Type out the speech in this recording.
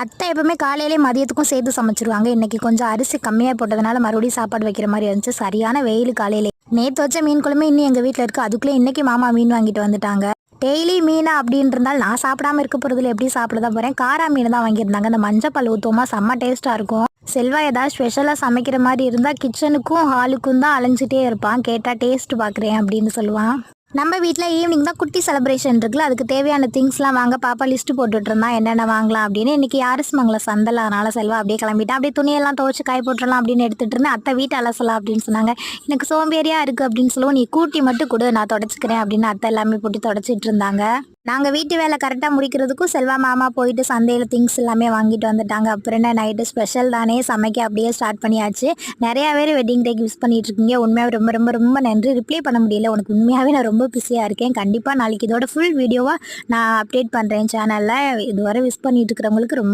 அத்தை எப்பவுமே காலையிலே மதியத்துக்கும் சேர்த்து சமைச்சிருவாங்க. இன்னைக்கு கொஞ்சம் அரிசி கம்மியாக போட்டதுனால மறுபடியும் சாப்பாடு வைக்கிற மாதிரி இருந்துச்சு. சரியான வெயில் காலையிலே. நேற்று வச்ச மீன் குழம்பு இன்னும் எங்கள் வீட்டில் இருக்குது. அதுக்குள்ளே இன்னைக்கு மாமா மீன் வாங்கிட்டு வந்துட்டாங்க. டெய்லி மீனா அப்படின்னு இருந்தால் நான் சாப்பிடாம இருக்க போகிறதுல எப்படி சாப்பிட தான் போகிறேன். காரா மீன் தான் வாங்கியிருந்தாங்க. அந்த மஞ்சள் ஊற்றுமா செம்ம டேஸ்ட்டாக இருக்கும். செல்வா ஏதாவது ஸ்பெஷலாக சமைக்கிற மாதிரி இருந்தால் கிச்சனுக்கும் ஹாலுக்கும் தான் அலைஞ்சிட்டே இருப்பான். கேட்டால் டேஸ்ட் பார்க்குறேன் அப்படின்னு சொல்லுவான். நம்ம வீட்டில் ஈவினிங் தான் குட்டி செலிப்ரேஷன் இருக்குல்ல, அதுக்கு தேவையான திங்ஸ்லாம் வாங்க பாப்பா லிஸ்ட்டு போட்டுட்டு இருந்தான் என்னென்ன வாங்கலாம் அப்படின்னு. இன்னைக்கு யாரிஸ்மங்கலம் சந்தல, அதனால செல்வா அப்படியே கிளம்பிட்டான். அப்படியே துணியெல்லாம் துவச்சி காய போட்டுடலாம் அப்படின்னு எடுத்துட்டு இருந்தேன். அத்தை வீட்டை அலசலாம் அப்படின்னு சொன்னாங்க. எனக்கு சோம்பேறியா இருக்குது அப்படின்னு சொல்லுவோம். நீ கூட்டி மட்டும் கொடு, நான் தொடச்சிக்கிறேன் அப்படின்னு அத்தை எல்லாமே போட்டு தொடச்சிட்டு இருந்தாங்க. நாங்கள் வீட்டு வேலை கரெக்டாக முடிக்கிறதுக்கும் செல்வா மாமா போயிட்டு சந்தையில் திங்ஸ் எல்லாமே வாங்கிட்டு வந்துட்டாங்க. அப்புறம் என்ன, நைட்டு ஸ்பெஷல் தானே, சமைக்க அப்படியே ஸ்டார்ட் பண்ணியாச்சு. நிறையா பேர் வெட்டிங் டேக்கு விஷ் பண்ணிட்டு இருக்கீங்க. உண்மையாக ரொம்ப ரொம்ப ரொம்ப நன்றி. ரிப்ளை பண்ண முடியல, உனக்கு உண்மையாகவே நான் ரொம்ப பிஸியாக இருக்கேன். கண்டிப்பாக நாளைக்கு இதோட ஃபுல் வீடியோவாக நான் அப்டேட் பண்ணுறேன் சேனலில். இதுவரை விஷ் பண்ணிட்டு இருக்கிறவங்களுக்கு ரொம்ப